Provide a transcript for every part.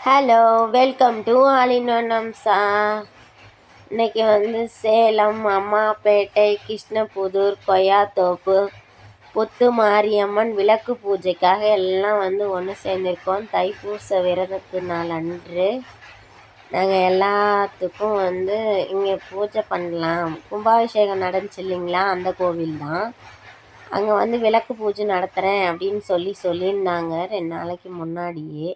Hello, welcome to all in one அம்சா. இன்னைக்கு சேலம், அம்மாப்பேட்டை, கிருஷ்ணபுதூர், கொய்யாத்தோப்பு, புத்து மாரியம்மன் விளக்கு பூஜைக்காக எல்லாம் ஒன்று சேர்ந்துருக்கோம். தைப்பூச விரதத்து நாள் அன்று நாங்கள் எல்லாத்துக்கும் இங்கே பூஜை பண்ணலாம். கும்பாபிஷேகம் நடந்துச்சு இல்லைங்களா, அந்த கோவில் தான். அங்கே விளக்கு பூஜை நடத்துகிறேன் அப்படின்னு சொல்லியிருந்தாங்க 2 நாளைக்கு முன்னாடியே.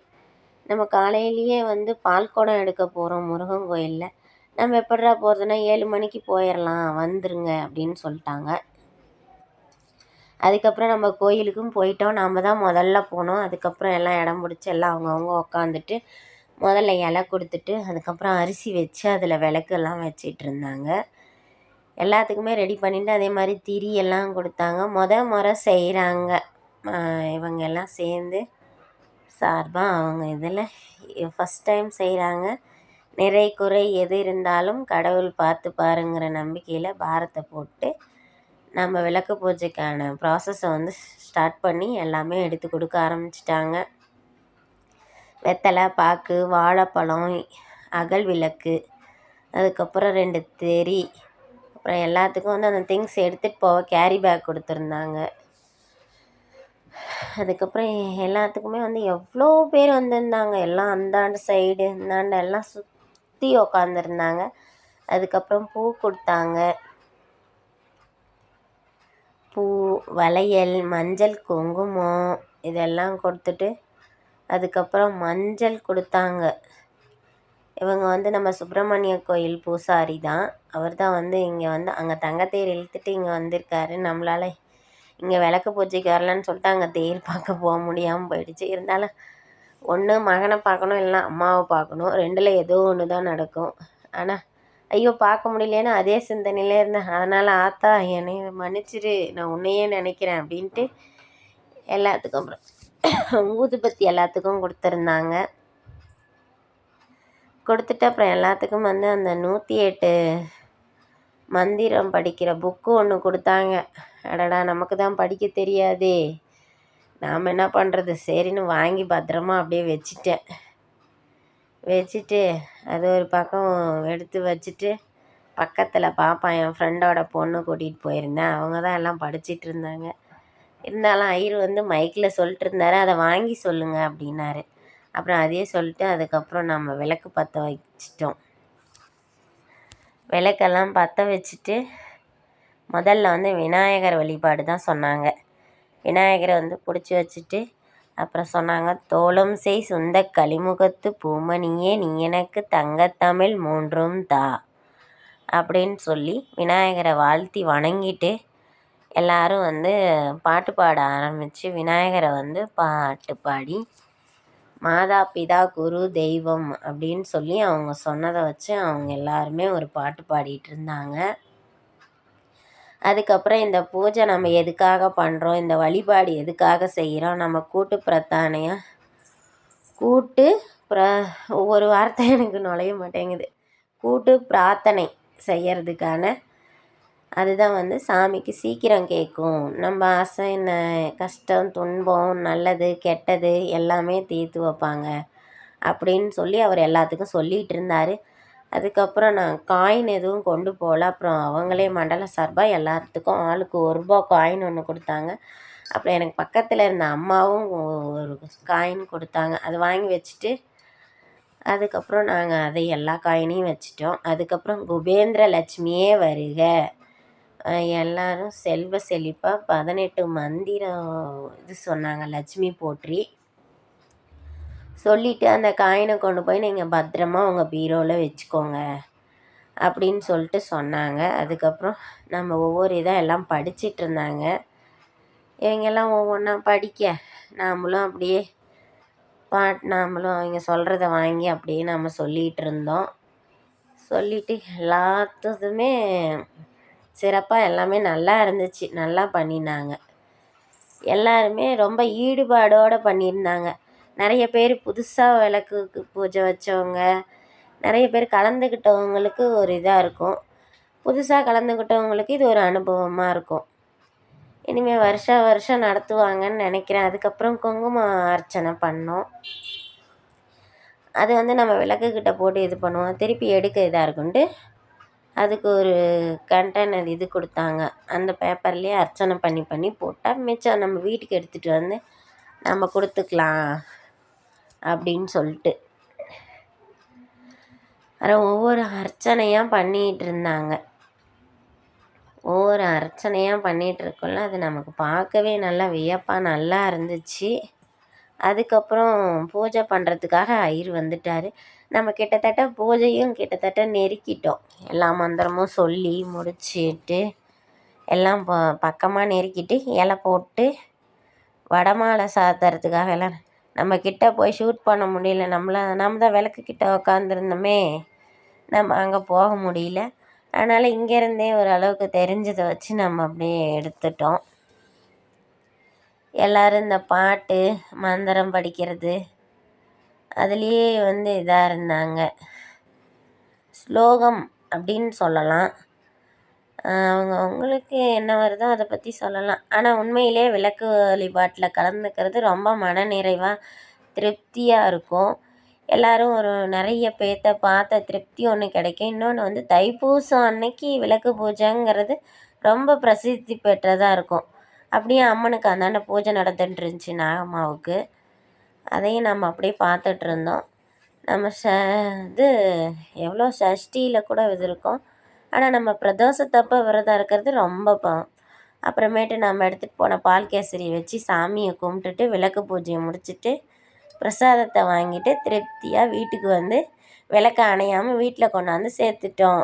நம்ம காலையிலேயே பால் குடம் எடுக்க போகிறோம் முருகன் கோயிலில். நம்ம எப்படிடா போகிறதுனா 7 மணிக்கு போயிடலாம், வந்துருங்க அப்படின்னு சொல்லிட்டாங்க. அதுக்கப்புறம் நம்ம கோயிலுக்கும் போயிட்டோம். நாம் தான் முதல்ல போனோம். அதுக்கப்புறம் எல்லாம் இடம் பிடிச்சி எல்லாம் அவங்கவுங்க உக்காந்துட்டு முதல்ல இலை கொடுத்துட்டு அதுக்கப்புறம் அரிசி வச்சு அதில் விளக்கெல்லாம் வச்சிட்டு இருந்தாங்க. எல்லாத்துக்குமே ரெடி பண்ணிவிட்டு அதே மாதிரி திரி எல்லாம் கொடுத்தாங்க. முறை செய்கிறாங்க இவங்க எல்லாம் சேர்ந்து சார்பாக. அவங்க இதில் ஃபஸ்ட் டைம் செய்கிறாங்க. நிறை குறை எது இருந்தாலும் கடவுள் பார்த்து பாருங்கிற நம்பிக்கையில் பாரத்தை போட்டு நம்ம விளக்கு பூஜைக்கான ப்ராசஸை ஸ்டார்ட் பண்ணி எல்லாமே எடுத்து கொடுக்க ஆரம்பிச்சிட்டாங்க. வெத்தலை, பாக்கு, வாழைப்பழம், அகல் விளக்கு, அதுக்கப்புறம் 2 தெரி, அப்புறம் எல்லாத்துக்கும் அந்த திங்ஸ் எடுத்துகிட்டு போக கேரி பேக் கொடுத்துருந்தாங்க. அதுக்கப்புறம் எல்லாத்துக்குமே எவ்வளோ பேர் வந்திருந்தாங்க. எல்லாம் அந்தாண்டு சைடு இந்தாண்டு எல்லாம் சுற்றி உக்காந்துருந்தாங்க. அதுக்கப்புறம் பூ கொடுத்தாங்க. பூ, வளையல், மஞ்சள், குங்குமம் இதெல்லாம் கொடுத்துட்டு அதுக்கப்புறம் மஞ்சள் கொடுத்தாங்க. இவங்க நம்ம சுப்பிரமணிய கோயில் பூசாரி தான். அவர் தான் இங்கே அங்கே தங்கத்தேர் இழுத்துட்டு இங்கே வந்திருக்காரு. நம்மளால் இங்கே விளக்கு பூஜைக்கு வரலான்னு சொல்லிட்டு அங்கே தேர் பார்க்க போக முடியாமல் போயிடுச்சு. இருந்தாலும் ஒன்று மகனை பார்க்கணும், இல்லைனா அம்மாவை பார்க்கணும். 2ல் ஏதோ ஒன்று தான் நடக்கும். ஆனால் ஐயோ பார்க்க முடியலேன்னு அதே சிந்தனையிலே இருந்தேன். அதனால் ஆத்தா என்னை மன்னிச்சிரு, நான் உன்னையே நினைக்கிறேன் அப்படின்ட்டு எல்லாத்துக்கும் அப்புறம் ஊதுபத்தி எல்லாத்துக்கும் கொடுத்துருந்தாங்க. கொடுத்துட்டு அப்புறம் எல்லாத்துக்கும் அந்த 108 மந்திரம் படிக்கிற புக்கு ஒன்று கொடுத்தாங்க. அடடா, நமக்கு தான் படிக்க தெரியாதே, நாம் என்ன பண்ணுறது, சரின்னு வாங்கி பத்திரமா அப்படியே வச்சுட்டு அது ஒரு பக்கம் எடுத்து வச்சுட்டு பக்கத்தில் பாப்பா, என் ஃப்ரெண்டோட பொண்ணு கூட்டிகிட்டு போயிருந்தேன். அவங்க தான் எல்லாம் படிச்சிட்டு இருந்தாங்க. இருந்தாலும் ஐயர் மைக்கில் சொல்லிட்டு இருந்தார், அதை வாங்கி சொல்லுங்கள் அப்படின்னாரு. அப்புறம் அதையே சொல்லிட்டு அதுக்கப்புறம் நம்ம விளக்கு பற்ற வச்சிட்டோம். விளக்கெல்லாம் பற்ற வச்சுட்டு முதல்ல விநாயகர் வழிபாடு தான் சொன்னாங்க. விநாயகரை பிடிச்சி வச்சுட்டு அப்புறம் சொன்னாங்க, தோளும் செய் சுந்த களிமுகத்து பூமணியே நீ எனக்கு தங்கத்தமிழ் 3ம் தா அப்படின்னு சொல்லி விநாயகரை வாழ்த்தி வணங்கிட்டு எல்லோரும் பாட்டு பாட ஆரம்பித்து விநாயகரை பாட்டு பாடி மாதா பிதா குரு தெய்வம் அப்படின்னு சொல்லி அவங்க சொன்னதை வச்சு அவங்க எல்லாருமே ஒரு பாட்டு பாடிட்டு இருந்தாங்க. அதுக்கப்புறம் இந்த பூஜை நம்ம எதுக்காக பண்ணுறோம், இந்த வழிபாடு எதுக்காக செய்கிறோம், நம்ம ஒவ்வொரு வார்த்தை எனக்கு நுழைய மாட்டேங்குது, கூட்டு பிரார்த்தனை செய்கிறதுக்கான அதுதான் சாமிக்கு சீக்கிரம் கேட்கும். நம்ம ஆசை, கஷ்டம், துன்பம், நல்லது கெட்டது எல்லாமே தீர்த்து வைப்பாங்க அப்படின்னு சொல்லி அவர் எல்லாத்துக்கும் சொல்லிகிட்டு இருந்தார். அதுக்கப்புறம் நான் காயின் எதுவும் கொண்டு போகல. அப்புறம் அவங்களே மண்டல சார்பாக எல்லாத்துக்கும் ஆளுக்கு 1 ரூபா காயின் ஒன்று கொடுத்தாங்க. அப்புறம் எனக்கு பக்கத்தில் இருந்த அம்மாவும் ஒரு காயின் கொடுத்தாங்க. அதை வாங்கி வச்சுட்டு அதுக்கப்புறம் நாங்கள் அதை எல்லா காயினையும் வச்சிட்டோம். அதுக்கப்புறம் குபேந்திர லட்சுமியே வருக, எல்லோரும் செல்வ செழிப்பாக 18 மந்திரம் இது சொன்னாங்க, லட்சுமி போற்றி சொல்லிவிட்டு அந்த காயினை கொண்டு போய் நீங்கள் பத்திரமா உங்கள் பீரோவில் வச்சுக்கோங்க அப்படின்னு சொல்லிட்டு சொன்னாங்க. அதுக்கப்புறம் நம்ம ஒவ்வொரு இதாக எல்லாம் படிச்சிட்டு இருந்தாங்க. இவங்கெல்லாம் ஒவ்வொன்றா படிக்க நாமளும் அப்படியே நாமளும் அவங்க சொல்கிறத வாங்கி அப்படியே நம்ம சொல்லிகிட்டு இருந்தோம். சொல்லிவிட்டு எல்லாத்துக்குமே சிறப்பாக எல்லாமே நல்லா இருந்துச்சு, நல்லா பண்ணினாங்க. எல்லாருமே ரொம்ப ஈடுபாடோடு பண்ணியிருந்தாங்க. நிறைய பேர் புதுசாக விளக்குக்கு பூஜை வச்சவங்க, நிறைய பேர் கலந்துக்கிட்டவங்களுக்கு ஒரு இதாக இருக்கும். புதுசாக கலந்துக்கிட்டவங்களுக்கு இது ஒரு அனுபவமாக இருக்கும். இனிமேல் வருஷம் நடத்துவாங்கன்னு நினைக்கிறேன். அதுக்கப்புறம் குங்கும அர்ச்சனை பண்ணோம். அது வந்து நம்ம விளக்குக்கிட்ட போட்டு இது பண்ணுவோம், திருப்பி எடுக்க இதாக இருக்குன்ட்டு அதுக்கு ஒரு கண்டெய்னர் இது கொடுத்தாங்க. அந்த பேப்பர்லேயே அர்ச்சனை பண்ணி பண்ணி போட்டால் மிச்சம் நம்ம வீட்டுக்கு எடுத்துகிட்டு வந்து நம்ம கொடுத்துக்கலாம் அப்படின்னு சொல்லிட்டு. அப்புறம் ஒவ்வொரு அர்ச்சனையாக பண்ணிகிட்டு இருந்தாங்க. ஒவ்வொரு அர்ச்சனையாக பண்ணிகிட்ருக்கோள்ள அது நமக்கு பார்க்கவே நல்லா வியப்பாக நல்லா இருந்துச்சு. அதுக்கப்புறம் பூஜை பண்ணுறதுக்காக ஐயர் வந்துட்டார். நம்ம கிட்டத்தட்ட பூஜையும் கிட்டத்தட்ட நெருக்கிட்டோம். எல்லா மந்திரமும் சொல்லி முடிச்சிட்டு எல்லாம் பக்கமாக நெருக்கிட்டு இலை போட்டு வடமாலை சாத்துறதுக்காக எல்லாம் நம்ம கிட்ட போய் ஷூட் பண்ண முடியல. நம்ம தான் விளக்கு கிட்ட உக்காந்துருந்தோமே, நம்ம அங்கே போக முடியல. அதனால் இங்கேருந்தே ஓரளவுக்கு தெரிஞ்சதை வச்சு நம்ம அப்படியே எடுத்துட்டோம். எல்லோரும் இந்த பாட்டு மந்திரம் படிக்கிறது அதுலேயே வந்து இதாக இருந்தாங்க. ஸ்லோகம் அப்படின்னு சொல்லலாம். அவங்களுக்கு என்ன வருதோ அதை பற்றி சொல்லலாம். ஆனால் உண்மையிலே விளக்கு வழிபாட்டில் கலந்துக்கிறது ரொம்ப மனநிறைவாக திருப்தியாக இருக்கும். எல்லோரும் ஒரு நிறைய பேர்த்த பார்த்த திருப்தி ஒன்று கிடைக்கும். இன்னொன்று வந்து தைப்பூசம் அன்னைக்கு விளக்கு பூஜைங்கிறது ரொம்ப பிரசித்தி பெற்றதாக இருக்கும். அப்படியே அம்மனுக்கு அந்தாண்ட பூஜை நடந்துட்டு இருந்துச்சு நாகம்மாவுக்கு. அதையும் நம்ம அப்படியே பார்த்துட்ருந்தோம். நம்ம இது எவ்வளோ சஷ்டியில் கூட இது இருக்கும். ஆனால் நம்ம பிரதோஷத்தப்போ விரதம் இருக்கிறது ரொம்ப அப்புறமேட்டு நம்ம எடுத்துகிட்டு போன பால் கேசரி வச்சு சாமியை கும்பிட்டுட்டு விளக்கு பூஜையை முடிச்சுட்டு பிரசாதத்தை வாங்கிட்டு திருப்தியாக வீட்டுக்கு வந்து விளக்க அணையாமல் வீட்டில் கொண்டாந்து சேர்த்துட்டோம்.